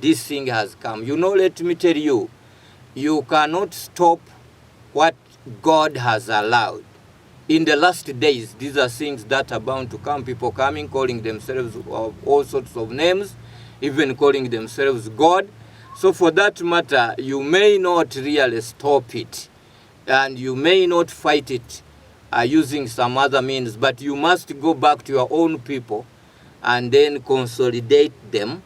this thing has come. You know, let me tell you, you cannot stop what God has allowed. In the last days, these are things that are bound to come. People coming, calling themselves all sorts of names, even calling themselves God. So for that matter, you may not really stop it, and you may not fight it using some other means, but you must go back to your own people and then consolidate them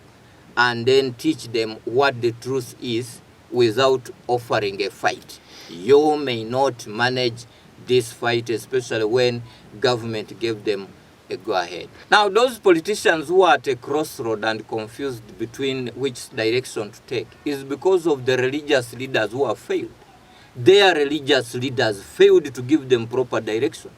and then teach them what the truth is without offering a fight. You may not manage this fight, especially when government gave them a go-ahead. Now, those politicians who are at a crossroad and confused between which direction to take is because of the religious leaders who have failed. Their religious leaders failed to give them proper direction.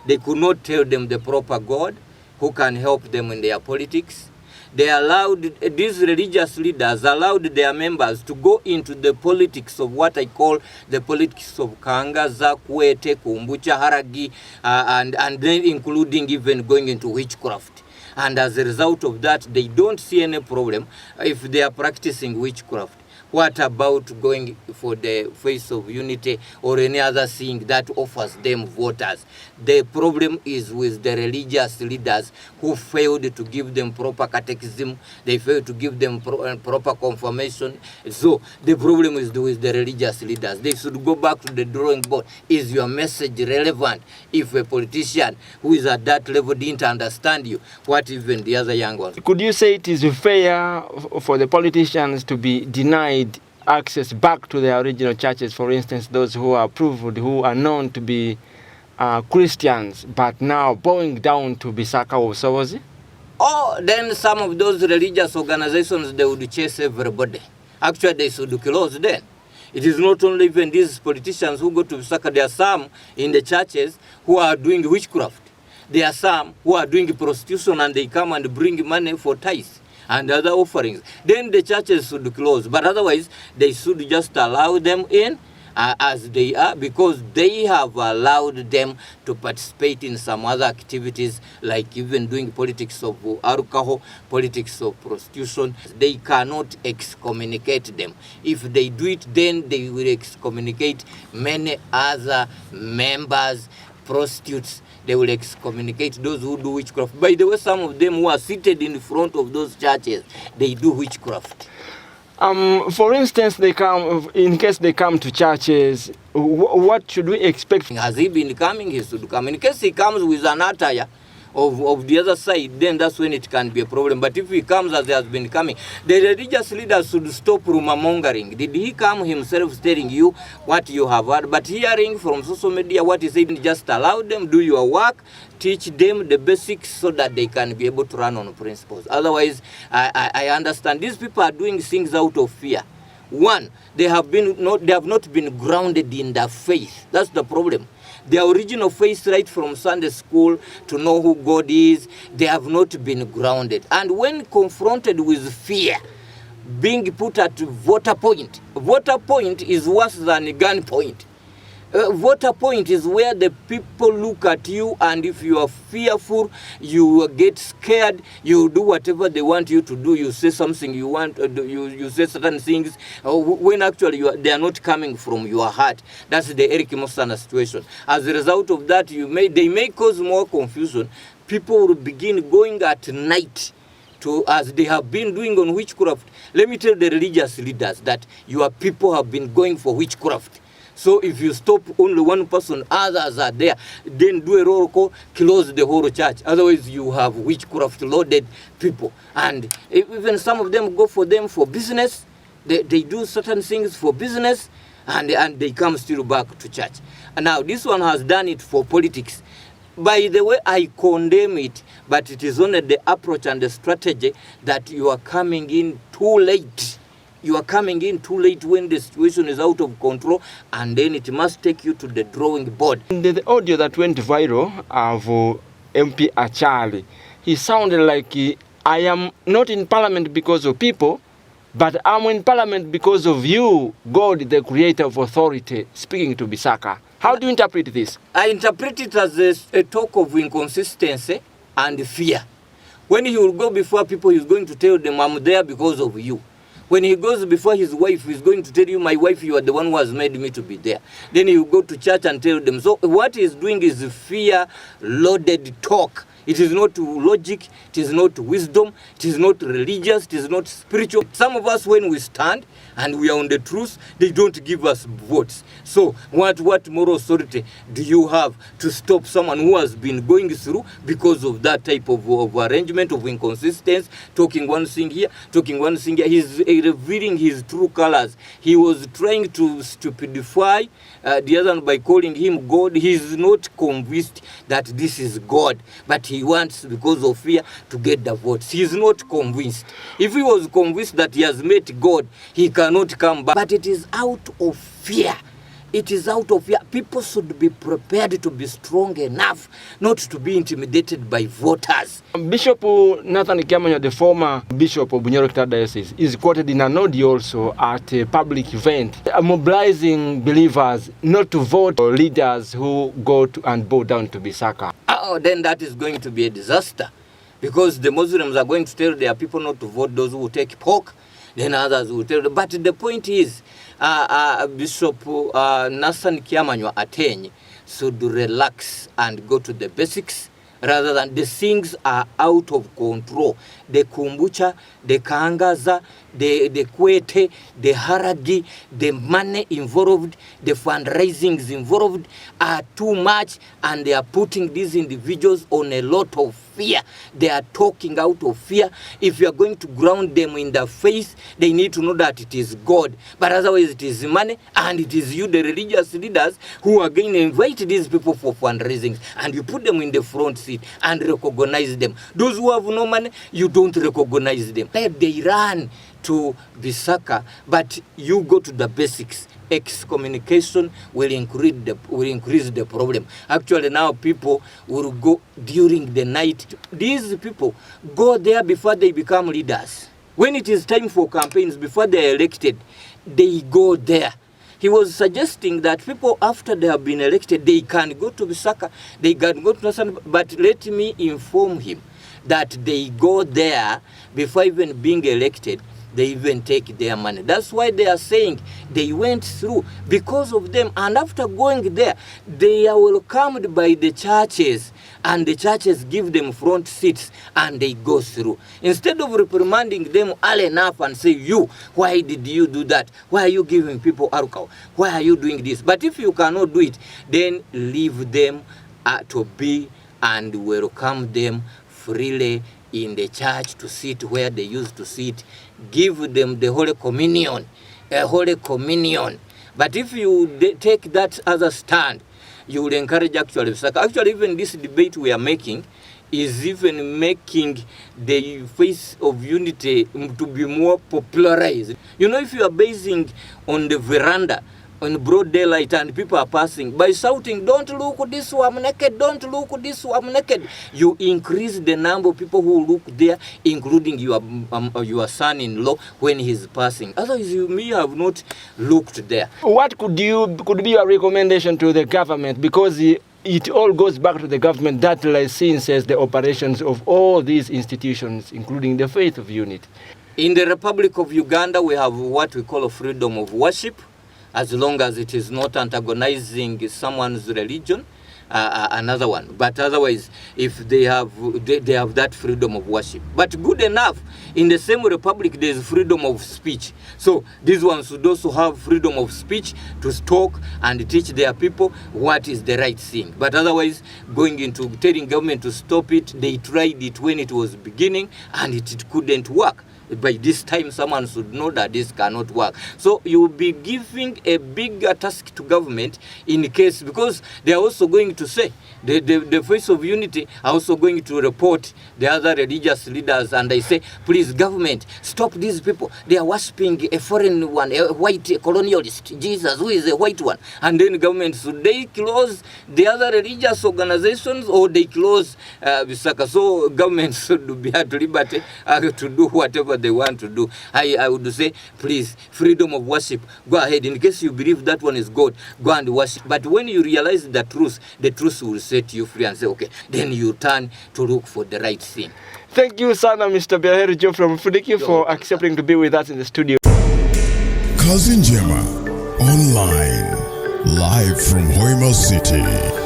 They could not tell them the proper God who can help them in their politics. They allowed, these religious leaders allowed their members to go into the politics of what I call the politics of Kangaza, Kwete, Kumbucha, Haragi, and then including even going into witchcraft. And as a result of that, they don't see any problem if they are practicing witchcraft. What about going for the face of unity or any other thing that offers them voters? The problem is with the religious leaders who failed to give them proper catechism. They failed to give them proper confirmation. So the problem is with the religious leaders. They should go back to the drawing board. Is your message relevant? If a politician who is at that level didn't understand you, what even the other young ones? Could you say it is fair for the politicians to be denied access back to their original churches? For instance, those who are approved, who are known to be Christians, but now bowing down to Bisaka or Sowozi? Oh, then some of those religious organizations, they would chase everybody. Actually, they should close then. It is not only even these politicians who go to Bisaka. There are some in the churches who are doing witchcraft. There are some who are doing prostitution, and they come and bring money for tithes and other offerings. Then the churches should close. But otherwise, they should just allow them in as they are, because they have allowed them to participate in some other activities, like even doing politics of alcohol, politics of prostitution. They cannot excommunicate them. If they do it, then they will excommunicate many other members, prostitutes. They will excommunicate those who do witchcraft. By the way, some of them who are seated in front of those churches, they do witchcraft. For instance, they come, in case they come to churches, what should we expect? Has he been coming? He should come. In case he comes with an attire of the other side, then that's when it can be a problem. But if he comes as he has been coming, the religious leaders should stop rumor mongering. Did he come himself telling you what you have heard? But hearing from social media what he said, just allow them, do your work, teach them the basics so that they can be able to run on principles. Otherwise, I understand these people are doing things out of fear. One, they have not been grounded in their faith. That's the problem. Their original faith, right from Sunday school to know who God is, they have not been grounded. And when confronted with fear, being put at voter point is worse than gun point. Voter point is where the people look at you, and if you are fearful, you get scared, you do whatever they want you to do. You say something you want, you say certain things, when actually they are not coming from your heart. That's the Eric Mosana situation. As a result of that, they may cause more confusion. People will begin going at night, as they have been doing on witchcraft. Let me tell the religious leaders that your people have been going for witchcraft. So if you stop only one person, others are there, then do a roll call, close the whole church. Otherwise, you have witchcraft-loaded people. And even some of them go for them for business. They do certain things for business, and they come still back to church. And now, this one has done it for politics. By the way, I condemn it, but it is only the approach and the strategy that you are coming in too late. You are coming in too late when the situation is out of control, and then it must take you to the drawing board. The audio that went viral of MP Achali, he sounded like I am not in parliament because of people, but I'm in parliament because of you, God, the creator of authority, speaking to Bisaka. How do you interpret this? I interpret it as a talk of inconsistency and fear. When he will go before people, he's going to tell them, I'm there because of you. When he goes before his wife, he's going to tell you, my wife, you are the one who has made me to be there. Then you go to church and tell them. So what he's doing is fear-loaded talk. It is not logic, it is not wisdom, it is not religious, it is not spiritual. Some of us, when we stand and we are on the truth, they don't give us votes. So what moral authority do you have to stop someone who has been going through because of that type of arrangement, of inconsistency, talking one thing here, talking one thing here? He's revealing his true colors. He was trying to stupidify the other by calling him God. He's not convinced that this is God, but he wants, because of fear, to get the votes. He's not convinced. If he was convinced that he has met God, he cannot come back. But it is out of fear. It is out of fear. People should be prepared to be strong enough not to be intimidated by voters. Bishop Nathan Kiamanya, the former bishop of Bunyoro Diocese, is quoted in an audio also at a public event, mobilizing believers not to vote for leaders who go to and bow down to Bisaka. Oh, then that is going to be a disaster, because the Muslims are going to tell their people not to vote those who will take pork, then others will tell them. But the point is, Bishop Nathan Kiamanya Ateny should relax and go to the basics, rather than the things are out of control. The kombucha, the kaangaza, the kwete, the haragi, the money involved, the fundraisings involved are too much, and they are putting these individuals on a lot of fear. They are talking out of fear. If you are going to ground them in the faith, they need to know that it is God. But otherwise it is money, and it is you, the religious leaders, who are going to invite these people for fundraisings, and you put them in the front seat and recognize them. Those who have no money, you don't recognize them. They run to Bisaka, but you go to the basics. Excommunication will increase the problem. Actually, now people will go during the night. These people go there before they become leaders. When it is time for campaigns, before they are elected, they go there. He was suggesting that people, after they have been elected, they can go to Bisaka, they can go to Nasan, but let me inform him that they go there before even being elected. They even take their money. That's why they are saying they went through because of them. And after going there, they are welcomed by the churches, and the churches give them front seats, and they go through. Instead of reprimanding them early enough and say, you, why did you do that? Why are you giving people alcohol? Why are you doing this? But if you cannot do it, then leave them to be and welcome them freely in the church to sit where they used to sit. Give them the Holy Communion, a Holy Communion. But if you take that as a stand, you will encourage actually, even this debate we are making is even making the face of unity to be more popularized. You know, if you are basing on the veranda, in broad daylight, and people are passing by shouting, don't look this way, I'm naked, don't look this way, I'm naked, you increase the number of people who look there, including your son-in-law when he's passing. Otherwise, you may have not looked there. What could be your recommendation to the government? Because it all goes back to the government that licenses the operations of all these institutions, including the faith of unity. In the Republic of Uganda, we have what we call a freedom of worship, as long as it is not antagonizing someone's religion, another one. But otherwise, if they have that freedom of worship. But good enough, in the same republic, there is freedom of speech. So these ones should also have freedom of speech to talk and teach their people what is the right thing. But otherwise, going into telling government to stop it, they tried it when it was beginning, and it couldn't work. By this time, someone should know that this cannot work. So you will be giving a bigger task to government in case, because they are also going to say, the face of unity are also going to report the other religious leaders, and they say, please government, stop these people. They are worshipping a foreign one, a white colonialist, Jesus, who is a white one. And then government, should they close the other religious organizations, or they close Bisaka? So government should be at liberty to do whatever they want to do. I would say, please, freedom of worship, go ahead. In case you believe that one is God, go and worship. But when you realize the truth will set you free and say, okay, then you turn to look for the right thing. Thank you, Sana, Mr. Biaheru from Fudiki, for accepting to be with us in the studio. Kazi-Njema, online, live from Hoima City.